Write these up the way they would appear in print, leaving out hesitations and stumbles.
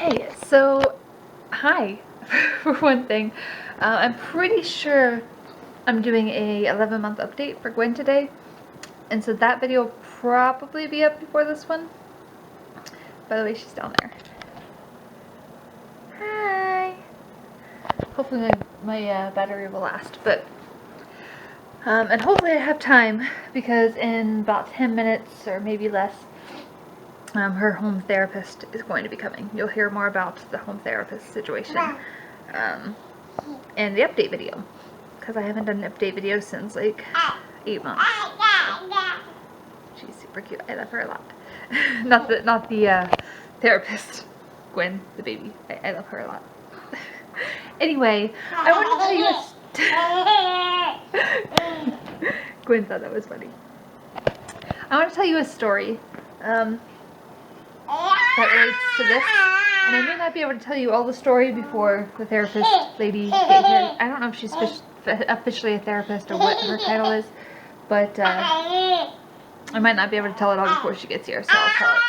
Okay, so hi, for one thing. I'm pretty sure I'm doing a 11-month update for Gwen today, and so that video will probably be up before this one. By the way, she's down there. Hi! Hopefully my battery will last, but and hopefully I have time, because in about 10 minutes or maybe less, her home therapist is going to be coming. You'll hear more about the home therapist situation in the update video, because I haven't done an update video since like 8 months. She's super cute. I love her a lot. not the therapist, Gwen, the baby. I love her a lot. Anyway, I want to tell you a Gwen thought that was funny. I want to tell you a story that relates to this, and I may not be able to tell you all the story before the therapist lady get here. I don't know if she's officially a therapist or what her title is, but I might not be able to tell it all before she gets here, so I'll tell it.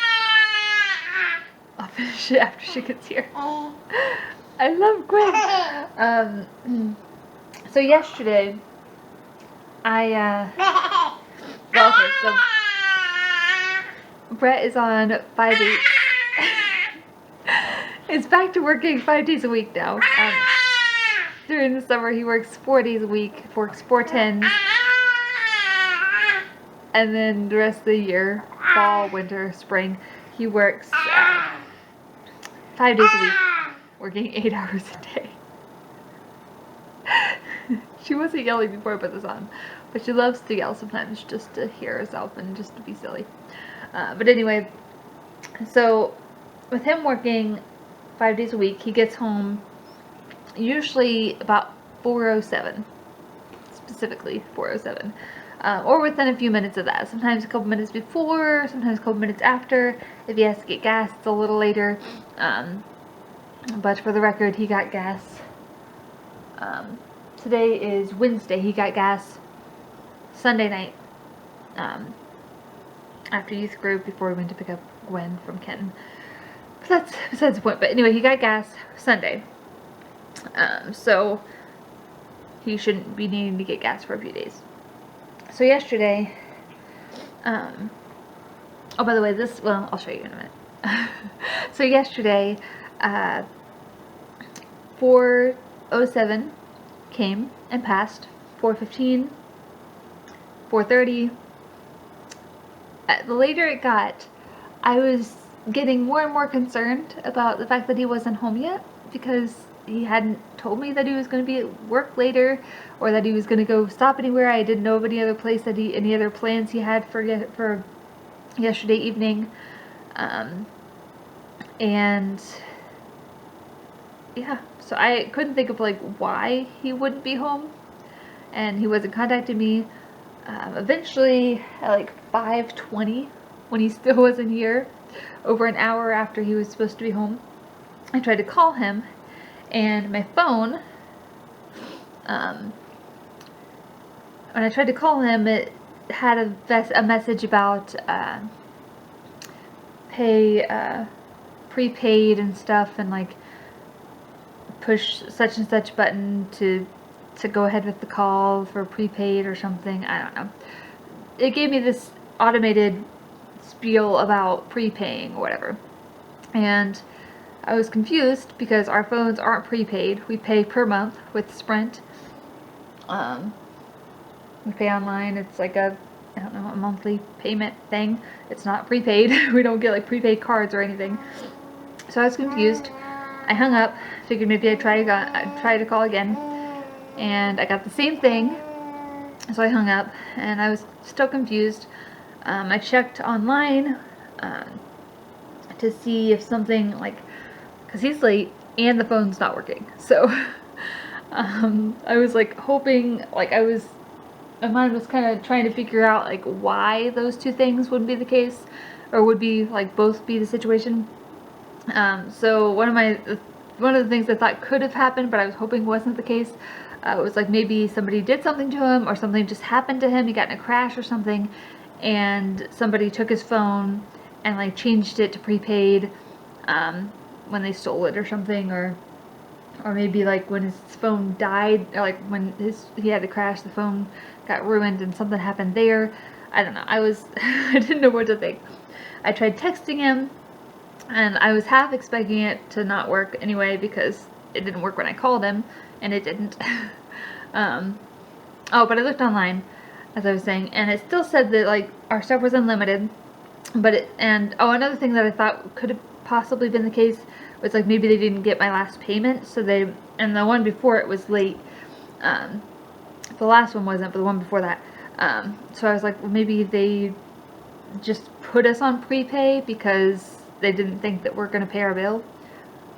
I'll finish it after she gets here. I love Gwen. So yesterday, well, okay, so Brett is on 5/8. It's back to working 5 days a week now. During the summer, he works 4 days a week, works 4 10s, and then the rest of the year, fall, winter, spring, he works 5 days a week, working 8 hours a day. She wasn't yelling before I put this on, but she loves to yell sometimes just to hear herself and just to be silly. But anyway, so with him working 5 days a week, he gets home usually about 4:07, specifically 4:07, or within a few minutes of that. Sometimes a couple minutes before, sometimes a couple minutes after. If he has to get gas, it's a little later. But for the record, he got gas. Today is Wednesday. He got gas Sunday night after youth group, before we went to pick up Gwen from Kenton. But that's besides the point. But anyway, he got gas Sunday. So he shouldn't be needing to get gas for a few days. So yesterday, oh, by the way, well, I'll show you in a minute. So yesterday, 4:07 came and passed. 4:15, 4:30. The later it got, I was getting more and more concerned about the fact that he wasn't home yet, because he hadn't told me that he was going to be at work later, or that he was going to go stop anywhere. I didn't know of any other place that any other plans he had for yesterday evening. And yeah, so I couldn't think of like why he wouldn't be home, and he wasn't contacting me. Eventually at like 5:20, when he still wasn't here, over an hour after he was supposed to be home, I tried to call him, and my phone, when I tried to call him, it had a message about prepaid and stuff, and like push such and such button to go ahead with the call for prepaid or something. I don't know. It gave me this automated spiel about prepaying or whatever, and I was confused because our phones aren't prepaid. We pay per month with Sprint. We pay online. It's like a monthly payment thing. It's not prepaid. We don't get like prepaid cards or anything. So I was confused. I hung up. Figured maybe I'd try to call again, and I got the same thing. So I hung up, and I was still confused. I checked online to see if something, like, because he's late and the phone's not working. So I was like hoping, like my mind was kind of trying to figure out like why those two things would be the case, or would be like both be the situation. So one of the things I thought could have happened, but I was hoping wasn't the case, was like maybe somebody did something to him, or something just happened to him. He got in a crash or something, and somebody took his phone and like changed it to prepaid, when they stole it or something, or maybe like when his phone died, or like when he had to crash, the phone got ruined and something happened there. I don't know. I didn't know what to think. I tried texting him, and I was half expecting it to not work anyway because it didn't work when I called him, and it didn't. Oh, but I looked online, as I was saying, and it still said that like our stuff was unlimited. But another thing that I thought could have possibly been the case was like maybe they didn't get my last payment, so and the one before it was late. The last one wasn't, but the one before that. So I was like, well, maybe they just put us on prepay because they didn't think that we're gonna pay our bill,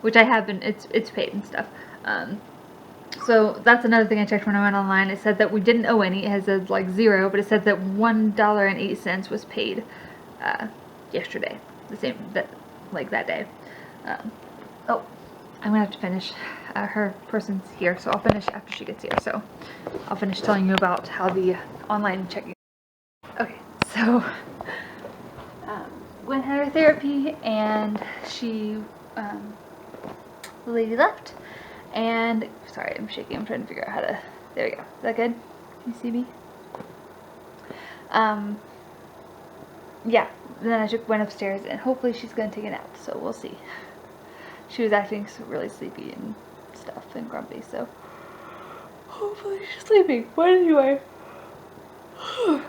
which I have been. It's paid and stuff. So that's another thing I checked when I went online. It said that we didn't owe any. It has said like 0, but it said that $1.08 was paid yesterday. The same that day. Oh, I'm gonna have to finish. Her person's here, so I'll finish after she gets here. So I'll finish telling you about how the online checking. Okay, so went had her therapy, and the lady left. And sorry, I'm shaking. I'm trying to figure out how to. There we go. Is that good? Can you see me? Yeah. Then I went upstairs, and hopefully she's gonna take a nap. So we'll see. She was acting really sleepy and stuff and grumpy, so hopefully she's sleeping. But anyway,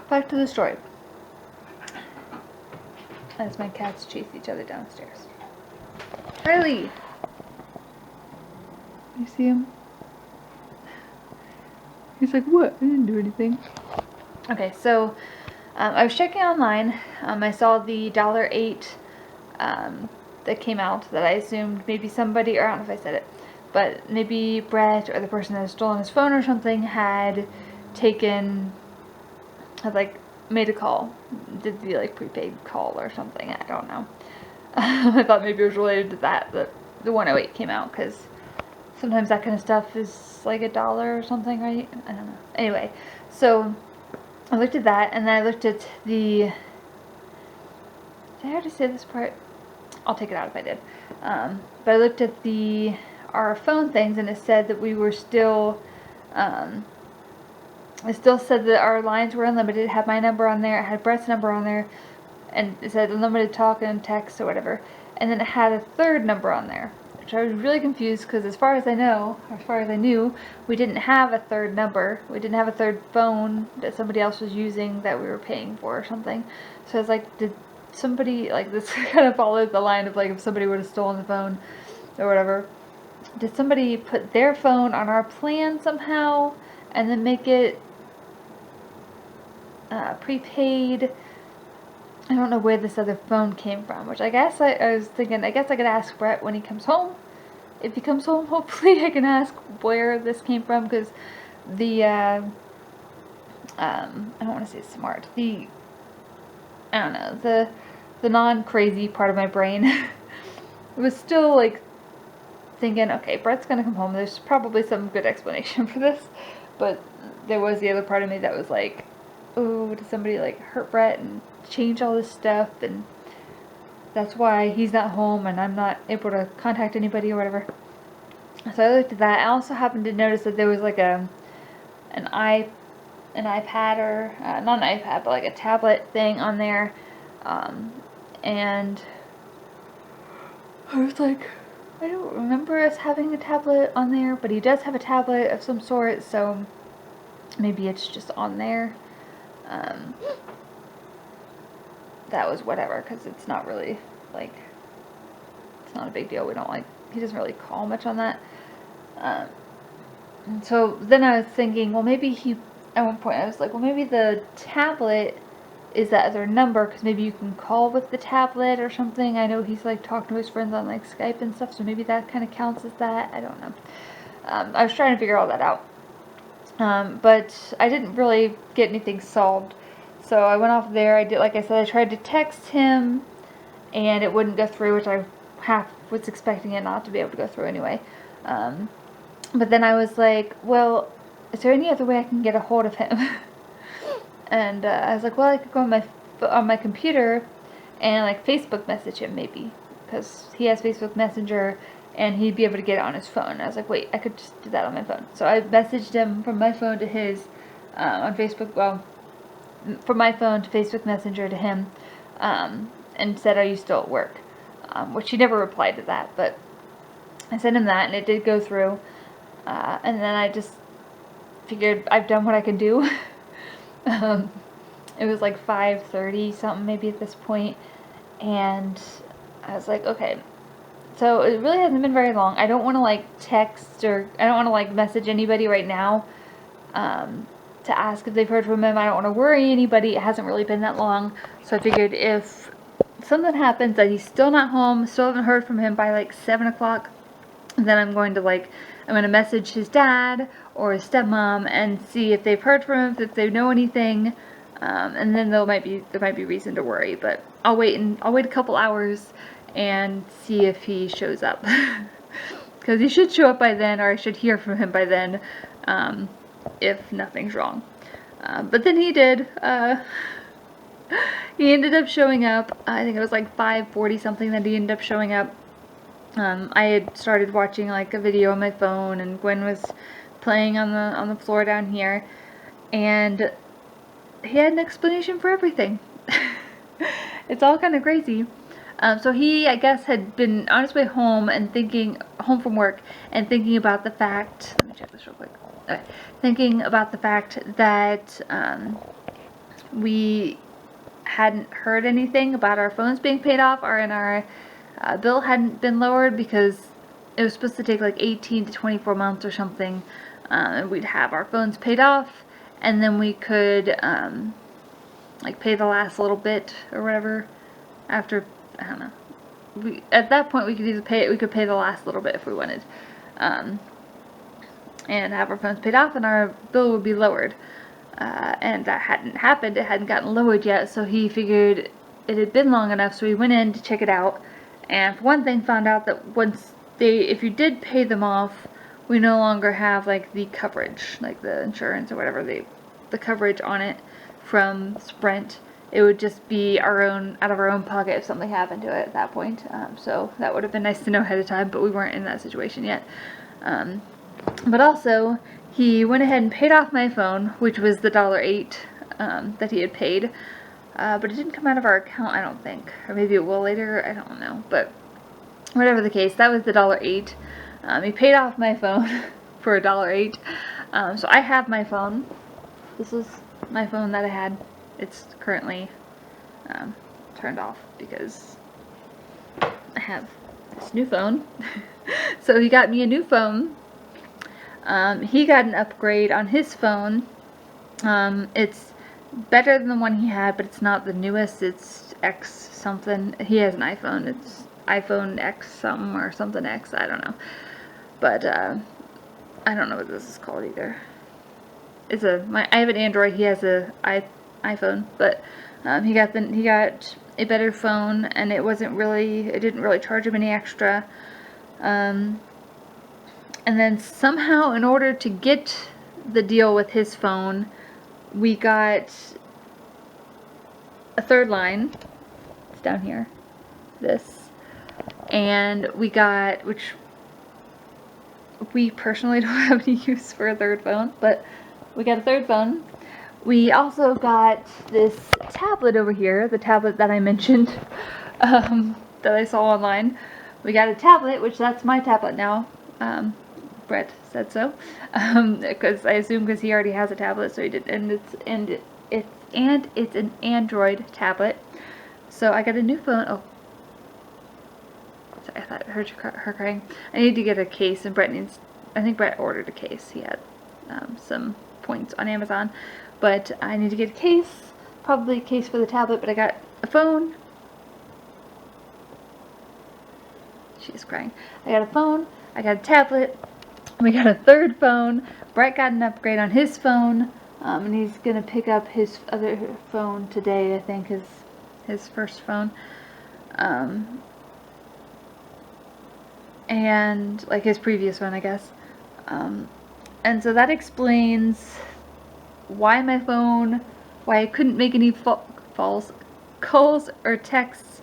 back to the story. As my cats chase each other downstairs. Charlie! You see him? He's like, what? I didn't do anything. Okay, so I was checking online. I saw the $1.08 that came out that I assumed maybe somebody, or I don't know if I said it, but maybe Brett or the person that had stolen his phone or something had made a call, did the like prepaid call or something. I don't know. I thought maybe it was related to that the 108 came out, because sometimes that kind of stuff is like $1 or something, right? I don't know. Anyway, so I looked at that, and then I looked at did I already say this part? I'll take it out if I did. But I looked at our phone things, and it said that we were still, it still said that our lines were unlimited. It had my number on there, it had Brett's number on there, and it said unlimited talk and text or whatever. And then it had a third number on there, which I was really confused, because as far as I knew, we didn't have a third number. We didn't have a third phone that somebody else was using that we were paying for or something. So I was like, did somebody, like, this kind of followed the line of like if somebody would have stolen the phone or whatever. Did somebody put their phone on our plan somehow and then make it prepaid? I don't know where this other phone came from, which I guess I was thinking, I guess I could ask Brett when he comes home. If he comes home, hopefully I can ask where this came from, because I don't want to say smart, I don't know, the non-crazy part of my brain was still like thinking, okay, Brett's gonna come home, there's probably some good explanation for this. But there was the other part of me that was like, oh, did somebody like hurt Brett and change all this stuff, and that's why he's not home and I'm not able to contact anybody or whatever. So I looked at that. I also happened to notice that there was like an iPad, or not an iPad, but like a tablet thing on there, and I was like, I don't remember us having a tablet on there, but he does have a tablet of some sort, so maybe it's just on there. That was whatever, because it's not really, like, it's not a big deal. He doesn't really call much on that. And so then I was thinking, well, maybe at one point I was like, well, maybe the tablet is that other number, because maybe you can call with the tablet or something. I know he's like talking to his friends on like Skype and stuff, so maybe that kind of counts as that. I don't know. I was trying to figure all that out. But I didn't really get anything solved. So I went off there. Like I said, I tried to text him, and it wouldn't go through, which I half was expecting it not to be able to go through anyway. But then I was like, well, is there any other way I can get a hold of him? And I was like, well, I could go on my computer and like Facebook message him maybe. because he has Facebook Messenger and he'd be able to get it on his phone. And I was like, wait, I could just do that on my phone. So I messaged him from my phone to his on Facebook, well, from my phone to Facebook Messenger to him, and said, are you still at work? Which he never replied to that, but I sent him that and it did go through. And then I just figured I've done what I can do. It was like 5:30 something maybe at this point, and I was like, okay, so it really hasn't been very long. I don't want to like text, or I don't want to like message anybody right now to ask if they've heard from him. I don't want to worry anybody. It hasn't really been that long, so I figured if something happens that he's still not home, still haven't heard from him by like 7 o'clock, then I'm going to message his dad or his stepmom and see if they've heard from him, if they know anything, and then there might be reason to worry. But I'll wait a couple hours and see if he shows up, because he should show up by then, or I should hear from him by then, if nothing's wrong. But then he did. He ended up showing up. I think it was like 5:40 something that he ended up showing up. I had started watching like a video on my phone, and Gwen was playing on the floor down here, and he had an explanation for everything. It's all kind of crazy. So he, I guess, had been on his way home and home from work, and thinking about the fact, let me check this real quick. Okay. Thinking about the fact that we hadn't heard anything about our phones being paid off, or in our bill hadn't been lowered, because it was supposed to take like 18 to 24 months or something, and we'd have our phones paid off, and then we could like pay the last little bit or whatever after, I don't know. At that point we could either pay the last little bit if we wanted, and have our phones paid off, and our bill would be lowered. And that hadn't happened. It hadn't gotten lowered yet, so he figured it had been long enough, so he went in to check it out, and for one thing found out that if you did pay them off, we no longer have like the coverage, like the insurance or whatever, the coverage on it from Sprint. It would just be out of our own pocket if something happened to it at that point. So that would have been nice to know ahead of time, but we weren't in that situation yet. But also, he went ahead and paid off my phone, which was the $8 that he had paid. But it didn't come out of our account, I don't think. Or maybe it will later, I don't know. But whatever the case, that was the $8. He paid off my phone for $8. So I have my phone. This was my phone that I had. It's currently turned off because I have this new phone. So he got me a new phone. He got an upgrade on his phone. It's better than the one he had, but it's not the newest. It's X something. He has an iPhone. It's iPhone X something or something X. I don't know. But I don't know what this is called either. I have an Android. He has a iPhone, but he got a better phone, and it didn't really charge him any extra. And then somehow, in order to get the deal with his phone, we got a third line. It's down here. This. And we got, which we personally don't have any use for a third phone, but we got a third phone. We also got this tablet over here, the tablet that I mentioned, that I saw online. We got a tablet, which that's my tablet now. Brett said so, because I assume because he already has a tablet, so he did, and it's an Android tablet. So I got a new phone. Oh, sorry, I thought I heard her crying. I need to get a case, and I think Brett ordered a case. He had some points on Amazon, but I need to get a case, probably a case for the tablet. But I got a phone. She's crying. I got a phone. I got a tablet. We got a third phone. Brett got an upgrade on his phone, and he's gonna pick up his other phone today. I think his first phone, and like his previous one, I guess. And so that explains why I couldn't make any calls or texts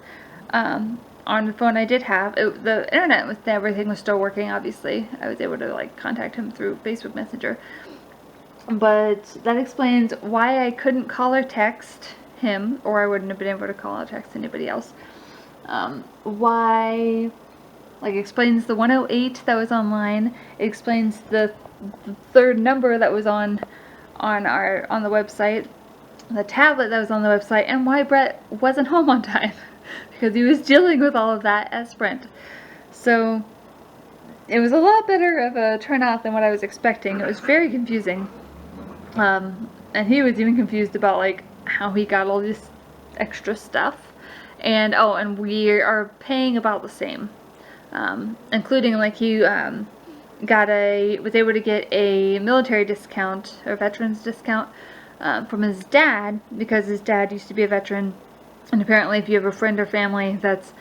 on the phone I did have, the internet was, everything was still working, obviously. I was able to like contact him through Facebook Messenger. But that explains why I couldn't call or text him, or I wouldn't have been able to call or text anybody else. Why, like, explains the 108 that was online. It explains the third number that was on the website, the tablet that was on the website, and why Brett wasn't home on time because he was dealing with all of that at Sprint. So it was a lot better of a turnout than what I was expecting. It was very confusing, and he was even confused about like how he got all this extra stuff. And oh, and we are paying about the same, including like he was able to get a military discount or veterans discount from his dad, because his dad used to be a veteran, and apparently if you have a friend or family that's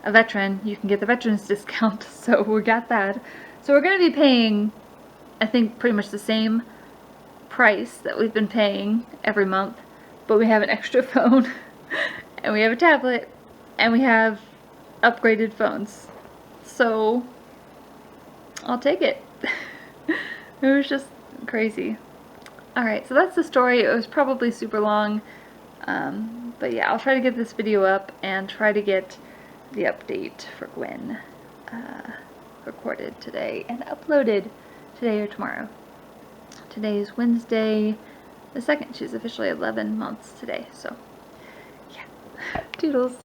a veteran, you can get the veterans discount. So we got that. So we're going to be paying, I think, pretty much the same price that we've been paying every month, but we have an extra phone and we have a tablet and we have upgraded phones. So I'll take it. It was just crazy. Alright, so that's the story. It was probably super long, but yeah, I'll try to get this video up and try to get the update for Gwen recorded today and uploaded today or tomorrow. Today is Wednesday the 2nd. She's officially 11 months today, so yeah. Doodles.